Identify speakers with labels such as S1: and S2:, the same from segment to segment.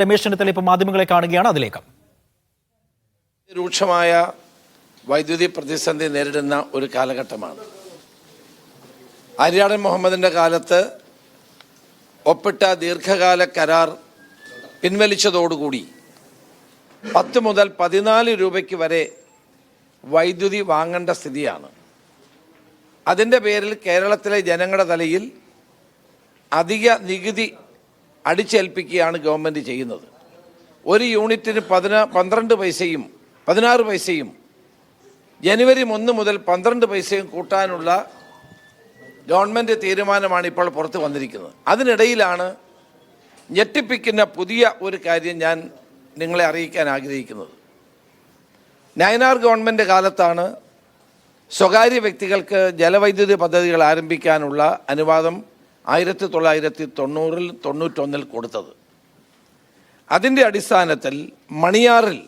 S1: രമേശ് ചെന്നിത്തല ഇപ്പോൾ മാധ്യമങ്ങളെ കാണുകയാണ്. അതിലേക്ക്
S2: രൂക്ഷമായ വൈദ്യുതി പ്രതിസന്ധി നേരിടുന്ന ഒരു കാലഘട്ടമാണ്. ആര്യാടൻ മുഹമ്മദിൻ്റെ കാലത്ത് ഒപ്പിട്ട ദീർഘകാല കരാർ പിൻവലിച്ചതോടുകൂടി 10 മുതൽ 14 രൂപയ്ക്ക് വരെ വൈദ്യുതി വാങ്ങേണ്ട സ്ഥിതിയാണ്. അതിൻ്റെ പേരിൽ കേരളത്തിലെ ജനങ്ങളുടെ തലയിൽ അധിക നികുതി അടിച്ചേൽപ്പിക്കുകയാണ് ഗവൺമെൻറ് ചെയ്യുന്നത്. ഒരു യൂണിറ്റിന് 12 പൈസയും 16 പൈസയും ജനുവരി 1 മുതൽ 12 പൈസയും കൂട്ടാനുള്ള ഗവൺമെൻറ് തീരുമാനമാണ് ഇപ്പോൾ പുറത്ത് വന്നിരിക്കുന്നത്. അതിനിടയിലാണ് ഞെട്ടിപ്പിക്കുന്ന പുതിയ ഒരു കാര്യം ഞാൻ നിങ്ങളെ അറിയിക്കാൻ ആഗ്രഹിക്കുന്നത്. നയനാർ ഗവൺമെൻറ് കാലത്താണ് സ്വകാര്യ വ്യക്തികൾക്ക് ജലവൈദ്യുതി പദ്ധതികൾ ആരംഭിക്കാനുള്ള അനുവാദം 1990-91 കൊടുത്തത്. അതിൻ്റെ അടിസ്ഥാനത്തിൽ മണിയാറിൽ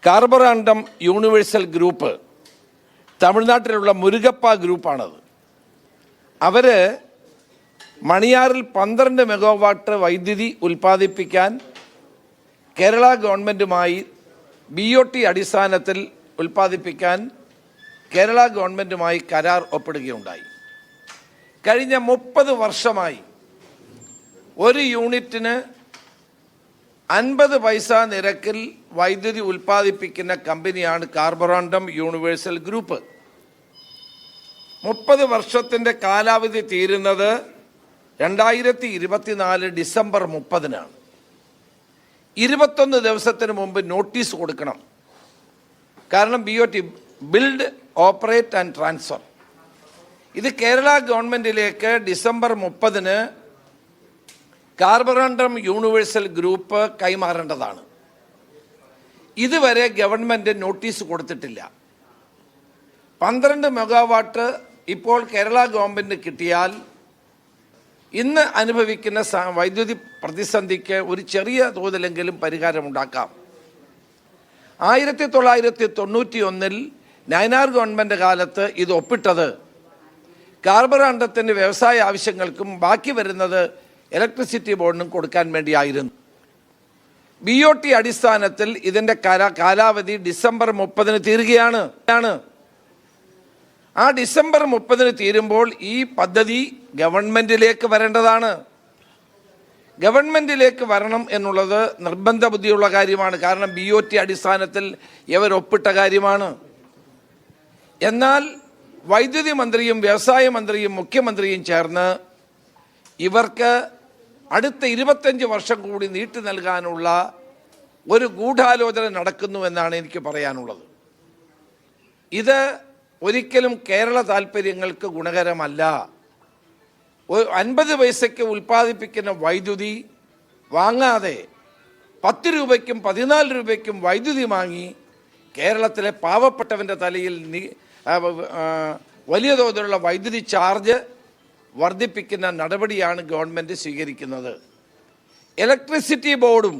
S2: കാർബറാണ്ടം യൂണിവേഴ്സൽ ഗ്രൂപ്പ്, തമിഴ്നാട്ടിലുള്ള മുരുകപ്പ ഗ്രൂപ്പാണത്. അവർ മണിയാറിൽ 12 മെഗാവാട്ട് വൈദ്യുതി ഉൽപ്പാദിപ്പിക്കാൻ കേരള ഗവൺമെൻറ്റുമായി BOT അടിസ്ഥാനത്തിൽ ഉൽപ്പാദിപ്പിക്കാൻ കേരള ഗവൺമെൻറ്റുമായി കരാർ ഒപ്പിടുകയുണ്ടായി. കഴിഞ്ഞ 30 വർഷമായി ഒരു യൂണിറ്റിന് 50 പൈസ നിരക്കിൽ വൈദ്യുതി ഉൽപ്പാദിപ്പിക്കുന്ന കമ്പനിയാണ് കാർബറാണ്ടം യൂണിവേഴ്സൽ ഗ്രൂപ്പ്. 30 വർഷത്തിൻ്റെ കാലാവധി തീരുന്നത് 2024 ഡിസംബർ 30-നാണ്. 21 ദിവസത്തിന് മുമ്പ് നോട്ടീസ് കൊടുക്കണം. കാരണം BOT build operate and transfer ഇത് കേരള ഗവൺമെൻറ്റിലേക്ക് ഡിസംബർ 30-ന് കാർബറാണ്ടം യൂണിവേഴ്സൽ ഗ്രൂപ്പ് കൈമാറേണ്ടതാണ്. ഇതുവരെ ഗവൺമെൻറ് നോട്ടീസ് കൊടുത്തിട്ടില്ല. 12 മെഗാവാട്ട് ഇപ്പോൾ കേരള ഗവൺമെൻറ് കിട്ടിയാൽ ഇന്ന് അനുഭവിക്കുന്ന വൈദ്യുതി പ്രതിസന്ധിക്ക് ഒരു ചെറിയ തോതിലെങ്കിലും പരിഹാരമുണ്ടാക്കാം. 1991 നയനാർ ഗവൺമെൻറ് കാലത്ത് ഇത് ഒപ്പിട്ടത് കാർബറാണ്ടത്തിൻ്റെ വ്യവസായ ആവശ്യങ്ങൾക്കും ബാക്കി വരുന്നത് ഇലക്ട്രിസിറ്റി ബോർഡിനും കൊടുക്കാൻ വേണ്ടിയായിരുന്നു. BOT അടിസ്ഥാനത്തിൽ ഇതിൻ്റെ കാലാവധി ഡിസംബർ 30-ന് തീരുകയാണ്. ആ ഡിസംബർ 30-ന് തീരുമ്പോൾ ഈ പദ്ധതി ഗവൺമെൻറ്റിലേക്ക് വരേണ്ടതാണ്. ഗവൺമെൻറ്റിലേക്ക് വരണം എന്നുള്ളത് നിർബന്ധ ബുദ്ധിയുള്ള കാര്യമാണ്. കാരണം BOT അടിസ്ഥാനത്തിൽ ഇവർ ഒപ്പിട്ട കാര്യമാണ്. എന്നാൽ വൈദ്യുതി മന്ത്രിയും വ്യവസായ മന്ത്രിയും മുഖ്യമന്ത്രിയും ചേർന്ന് ഇവർക്ക് അടുത്ത 25 വർഷം കൂടി നീട്ടി നൽകാനുള്ള ഒരു ഗൂഢാലോചന നടക്കുന്നുവെന്നാണ് എനിക്ക് പറയാനുള്ളത്. ഇത് ഒരിക്കലും കേരള താല്പര്യങ്ങൾക്ക് ഗുണകരമല്ല. 50 പൈസയ്ക്ക് ഉൽപ്പാദിപ്പിക്കുന്ന വൈദ്യുതി വാങ്ങാതെ 10 രൂപയ്ക്കും 14 രൂപയ്ക്കും വൈദ്യുതി വാങ്ങി കേരളത്തിലെ പാവപ്പെട്ടവൻ്റെ തലയിൽ വലിയ തോതിലുള്ള വൈദ്യുതി ചാർജ് വർദ്ധിപ്പിക്കുന്ന നടപടിയാണ് ഗവൺമെൻറ് സ്വീകരിക്കുന്നത്. ഇലക്ട്രിസിറ്റി ബോർഡും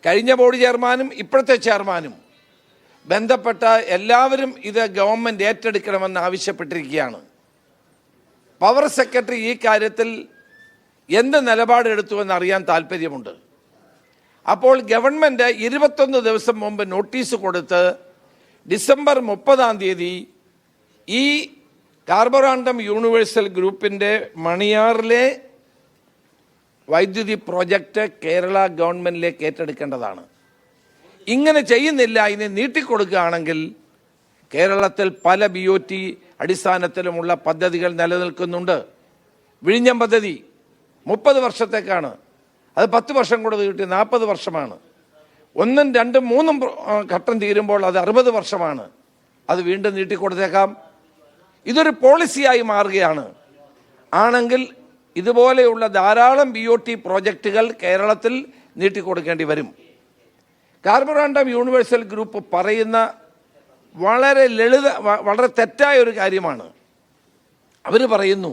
S2: കഴിഞ്ഞ ബോർഡ് ചെയർമാനും ഇപ്പോഴത്തെ ചെയർമാനും ബന്ധപ്പെട്ട എല്ലാവരും ഇത് ഗവൺമെൻറ് ഏറ്റെടുക്കണമെന്ന് ആവശ്യപ്പെട്ടിരിക്കുകയാണ്. പവർ സെക്രട്ടറി ഈ കാര്യത്തിൽ എന്ത് നിലപാടെടുത്തുവെന്ന് അറിയാൻ താല്പര്യമുണ്ട്. അപ്പോൾ ഗവൺമെൻറ് 21 ദിവസം മുമ്പ് നോട്ടീസ് കൊടുത്ത് ഡിസംബർ 30-ാം തീയതി ഈ കാർബറാണ്ടം യൂണിവേഴ്സൽ ഗ്രൂപ്പിൻ്റെ മണിയാറിലെ വൈദ്യുതി പ്രോജക്റ്റ് കേരള ഗവൺമെൻറ്റിലേക്ക് ഏറ്റെടുക്കേണ്ടതാണ്. ഇങ്ങനെ ചെയ്യുന്നില്ല, ഇനി നീട്ടിക്കൊടുക്കുകയാണെങ്കിൽ കേരളത്തിൽ പല BOT അടിസ്ഥാനത്തിലുമുള്ള പദ്ധതികൾ നിലനിൽക്കുന്നുണ്ട്. വിഴിഞ്ഞം പദ്ധതി 30 വർഷത്തേക്കാണ്. അത് 10 വർഷം കൂടെ നീട്ടി 40 വർഷമാണ്. 1, 2, 3 ഘട്ടം തീരുമ്പോൾ അത് 60 വർഷമാണ്. അത് വീണ്ടും നീട്ടിക്കൊടുത്തേക്കാം. ഇതൊരു പോളിസിയായി മാറുകയാണ്. ആണെങ്കിൽ ഇതുപോലെയുള്ള ധാരാളം BOT പ്രോജക്റ്റുകൾ കേരളത്തിൽ നീട്ടിക്കൊടുക്കേണ്ടി വരും. കാർബറാണ്ടം യൂണിവേഴ്സൽ ഗ്രൂപ്പ് പറയുന്ന വളരെ തെറ്റായ ഒരു കാര്യമാണ്. അവർ പറയുന്നു,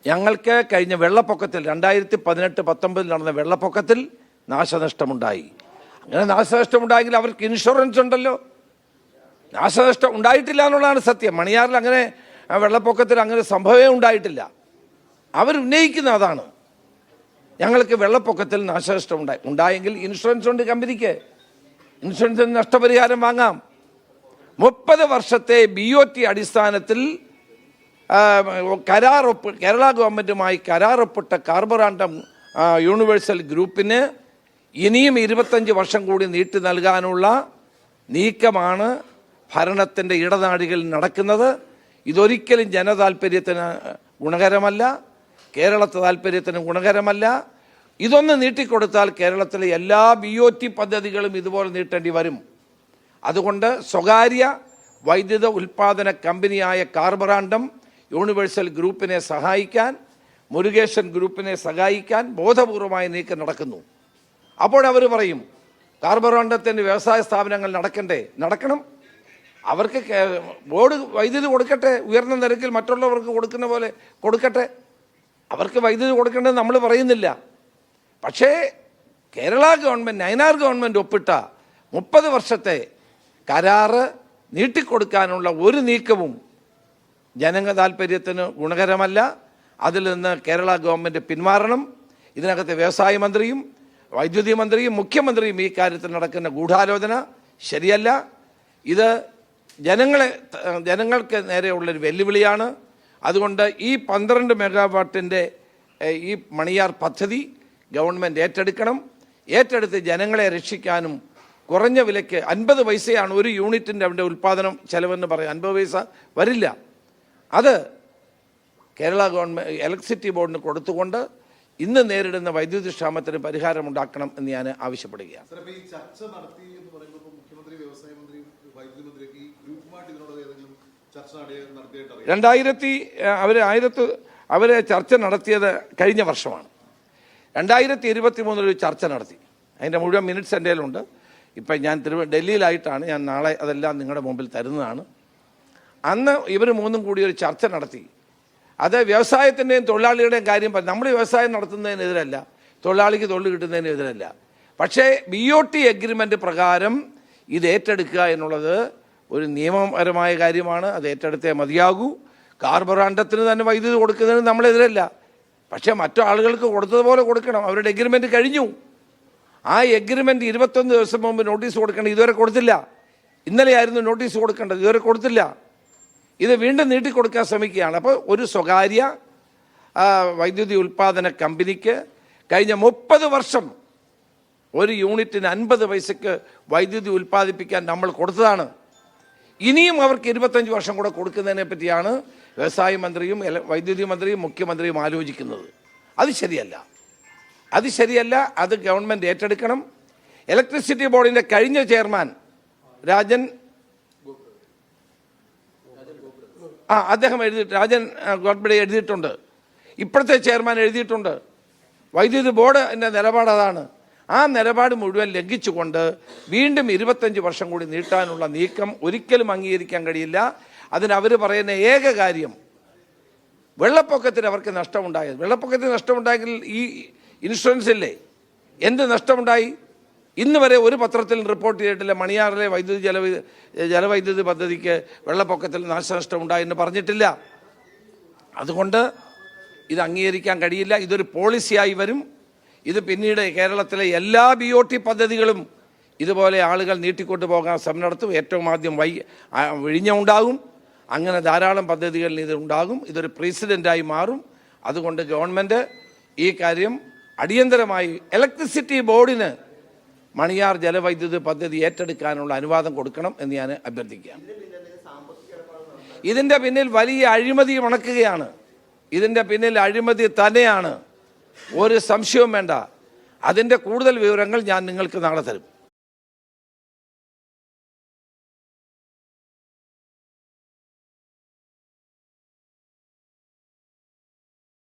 S2: ഞങ്ങൾക്ക് കഴിഞ്ഞ വെള്ളപ്പൊക്കത്തിൽ 2018-19 നടന്ന വെള്ളപ്പൊക്കത്തിൽ നാശനഷ്ടമുണ്ടായി. അങ്ങനെ നാശനഷ്ടമുണ്ടായെങ്കിൽ അവർക്ക് ഇൻഷുറൻസ് ഉണ്ടല്ലോ. നാശനഷ്ടം ഉണ്ടായിട്ടില്ല എന്നുള്ളതാണ് സത്യം. മണിയാറിൽ അങ്ങനെ വെള്ളപ്പൊക്കത്തിൽ അങ്ങനെ സംഭവമേ ഉണ്ടായിട്ടില്ല. അവരുന്നയിക്കുന്ന അതാണ്. ഞങ്ങൾക്ക് വെള്ളപ്പൊക്കത്തിൽ നാശനഷ്ടം ഉണ്ടായെങ്കിൽ ഇൻഷുറൻസ് ഉണ്ട് കമ്പനിക്ക്, ഇൻഷുറൻസിന് നഷ്ടപരിഹാരം വാങ്ങാം. 30 വർഷത്തെ BOT അടിസ്ഥാനത്തിൽ കേരള ഗവൺമെൻറ്റുമായി കരാറൊപ്പിട്ട കാർബറാണ്ടം യൂണിവേഴ്സൽ ഗ്രൂപ്പിന് ഇനിയും 25 വർഷം കൂടി നീട്ടി നൽകാനുള്ള നീക്കമാണ് ഭരണത്തിൻ്റെ ഇടനാഴികളിൽ നടക്കുന്നത്. ഇതൊരിക്കലും ജനതാൽപര്യത്തിന് ഗുണകരമല്ല, കേരളത്തെ താൽപര്യത്തിന് ഗുണകരമല്ല. ഇതൊന്ന് നീട്ടിക്കൊടുത്താൽ കേരളത്തിലെ എല്ലാ BOT പദ്ധതികളും ഇതുപോലെ നീട്ടേണ്ടി വരും. അതുകൊണ്ട് സ്വകാര്യ വൈദ്യുത ഉൽപ്പാദന കമ്പനിയായ കാർബറാണ്ടം യൂണിവേഴ്സൽ ഗ്രൂപ്പിനെ സഹായിക്കാൻ, മുരുകേശൻ ഗ്രൂപ്പിനെ സഹായിക്കാൻ ബോധപൂർവമായ നീക്കം നടക്കുന്നു. അപ്പോഴവർ പറയും കാർബറാണ്ടത്തിൻ്റെ വ്യവസായ സ്ഥാപനങ്ങൾ നടക്കണം. അവർക്ക് ബോർഡ് വൈദ്യുതി കൊടുക്കട്ടെ, ഉയർന്ന നിരക്കിൽ മറ്റുള്ളവർക്ക് കൊടുക്കുന്ന പോലെ കൊടുക്കട്ടെ. അവർക്ക് വൈദ്യുതി കൊടുക്കേണ്ടത് നമ്മൾ പറയുന്നില്ല. പക്ഷേ കേരള ഗവൺമെൻറ്, നയനാർ ഗവൺമെൻറ് ഒപ്പിട്ട 30 വർഷത്തെ കരാറ് നീട്ടിക്കൊടുക്കാനുള്ള ഒരു നീക്കവും ജനങ്ങ താൽപര്യത്തിന് ഗുണകരമല്ല. അതിൽ നിന്ന് കേരള ഗവൺമെൻറ് പിന്മാറണം. ഇതിനകത്ത് വ്യവസായ മന്ത്രിയും വൈദ്യുതി മന്ത്രിയും മുഖ്യമന്ത്രിയും ഈ കാര്യത്തിൽ നടക്കുന്ന ഗൂഢാലോചന ശരിയല്ല. ഇത് ജനങ്ങൾക്ക് നേരെയുള്ളൊരു വെല്ലുവിളിയാണ്. അതുകൊണ്ട് ഈ 12 മെഗാവാട്ടിൻ്റെ ഈ മണിയാർ പദ്ധതി ഗവൺമെൻറ് ഏറ്റെടുത്ത് ജനങ്ങളെ രക്ഷിക്കാനും കുറഞ്ഞ വിലയ്ക്ക് 50 പൈസയാണ് ഒരു യൂണിറ്റിൻ്റെ അവിടെ ഉൽപ്പാദനം ചെലവെന്ന് പറയും. 50 പൈസ വരില്ല. അത് കേരള ഗവൺമെൻറ് ഇലക്ട്രിസിറ്റി ബോർഡിന് കൊടുത്തുകൊണ്ട് ഇന്ന് നേരിടുന്ന വൈദ്യുതി ക്ഷാമത്തിന് പരിഹാരമുണ്ടാക്കണം എന്ന് ഞാൻ ആവശ്യപ്പെടുകയാണ്. അവര് ചർച്ച നടത്തിയത് കഴിഞ്ഞ വർഷമാണ്. 2023 ഒരു ചർച്ച നടത്തി. അതിൻ്റെ മുഴുവൻ മിനിറ്റ്സ് എൻ്റെ കയ്യിലുണ്ട്. ഇപ്പം ഞാൻ ഡൽഹിയിലായിട്ടാണ്. ഞാൻ നാളെ അതെല്ലാം നിങ്ങളുടെ മുമ്പിൽ തരുന്നതാണ്. അന്ന് ഇവർ മൂന്നും കൂടി ഒരു ചർച്ച നടത്തി. അത് വ്യവസായത്തിൻ്റെയും തൊഴിലാളികളുടെയും കാര്യം പറഞ്ഞു. നമ്മൾ വ്യവസായം നടത്തുന്നതിനെതിരല്ല, തൊഴിലാളിക്ക് തൊഴിൽ കിട്ടുന്നതിനെതിരല്ല. പക്ഷേ BOT എഗ്രിമെൻ്റ് പ്രകാരം ഇത് ഏറ്റെടുക്കുക എന്നുള്ളത് ഒരു നിയമപരമായ കാര്യമാണ്. അത് ഏറ്റെടുത്തേ മതിയാകൂ. കാർബറാണ്ടത്തിന് തന്നെ വൈദ്യുതി കൊടുക്കുന്നതിന് നമ്മളെതിരല്ല. പക്ഷേ മറ്റു ആളുകൾക്ക് കൊടുത്തതുപോലെ കൊടുക്കണം. അവരുടെ എഗ്രിമെൻറ്റ് കഴിഞ്ഞു. ആ എഗ്രിമെൻറ്റ് 21 ദിവസം മുമ്പ് നോട്ടീസ് കൊടുക്കേണ്ടത് ഇതുവരെ കൊടുത്തില്ല. ഇന്നലെയായിരുന്നു നോട്ടീസ് കൊടുക്കേണ്ടത്, ഇതുവരെ കൊടുത്തില്ല. ഇത് വീണ്ടും നീട്ടിക്കൊടുക്കാൻ ശ്രമിക്കുകയാണ്. അപ്പോൾ ഒരു സ്വകാര്യ വൈദ്യുതി ഉൽപ്പാദന കമ്പനിക്ക് കഴിഞ്ഞ 30 വർഷം ഒരു യൂണിറ്റിന് 50 പൈസയ്ക്ക് വൈദ്യുതി ഉൽപ്പാദിപ്പിക്കാൻ നമ്മൾ കൊടുത്തതാണ്. ഇനിയും അവർക്ക് 25 വർഷം കൂടെ കൊടുക്കുന്നതിനെ പറ്റിയാണ് വ്യവസായ മന്ത്രിയും വൈദ്യുതി മന്ത്രിയും മുഖ്യമന്ത്രിയും ആലോചിക്കുന്നത്. അത് ശരിയല്ല. അത് ഗവൺമെൻറ് ഏറ്റെടുക്കണം. ഇലക്ട്രിസിറ്റി ബോർഡിൻ്റെ കഴിഞ്ഞ ചെയർമാൻ രാജൻ ഗോഡ്ബഡെ എഴുതിയിട്ടുണ്ട്. ഇപ്പോഴത്തെ ചെയർമാൻ എഴുതിയിട്ടുണ്ട്. വൈദ്യുതി ബോർഡിൻ്റെ നിലപാട് അതാണ്. ആ നിലപാട് മുഴുവൻ ലംഘിച്ചുകൊണ്ട് വീണ്ടും 25 വർഷം കൂടി നീട്ടാനുള്ള നീക്കം ഒരിക്കലും അംഗീകരിക്കാൻ കഴിയില്ല. അതിനവർ പറയുന്ന ഏക കാര്യം വെള്ളപ്പൊക്കത്തിന് അവർക്ക് നഷ്ടമുണ്ടായത്. വെള്ളപ്പൊക്കത്തിന് നഷ്ടമുണ്ടായെങ്കിൽ ഈ ഇൻഷുറൻസ് ഇല്ലേ? എന്ത് നഷ്ടമുണ്ടായി? ഇന്ന് വരെ ഒരു പത്രത്തിൽ റിപ്പോർട്ട് ചെയ്തിട്ടില്ല മണിയാറിലെ ജലവൈദ്യുതി പദ്ധതിക്ക് വെള്ളപ്പൊക്കത്തിൽ നാശനഷ്ടം ഉണ്ടായെന്ന് പറഞ്ഞിട്ടില്ല. അതുകൊണ്ട് ഇത് അംഗീകരിക്കാൻ കഴിയില്ല. ഇതൊരു പോളിസിയായി വരും. ഇത് പിന്നീട് കേരളത്തിലെ എല്ലാ BOT പദ്ധതികളും ഇതുപോലെ ആളുകൾ നീട്ടിക്കൊണ്ടു പോകാൻ ശ്രമം നടത്തും. ഏറ്റവും ആദ്യം വിഴിഞ്ഞ ഉണ്ടാകും. അങ്ങനെ ധാരാളം പദ്ധതികളിൽ ഇത് ഉണ്ടാകും. ഇതൊരു പ്രസിഡൻ്റായി മാറും. അതുകൊണ്ട് ഗവൺമെൻറ് ഈ കാര്യം അടിയന്തരമായി ഇലക്ട്രിസിറ്റി ബോർഡിന് മണിയാർ ജലവൈദ്യുതി പദ്ധതി ഏറ്റെടുക്കാനുള്ള അനുവാദം കൊടുക്കണം എന്ന് ഞാൻ അഭ്യർത്ഥിക്കുകയാണ്. ഇതിൻ്റെ പിന്നിൽ വലിയ അഴിമതി മണക്കുകയാണ്. ഇതിൻ്റെ പിന്നിൽ അഴിമതി തന്നെയാണ്, ഒരു സംശയവും വേണ്ട. അതിൻ്റെ കൂടുതൽ വിവരങ്ങൾ ഞാൻ നിങ്ങൾക്ക് നാളെ തരും.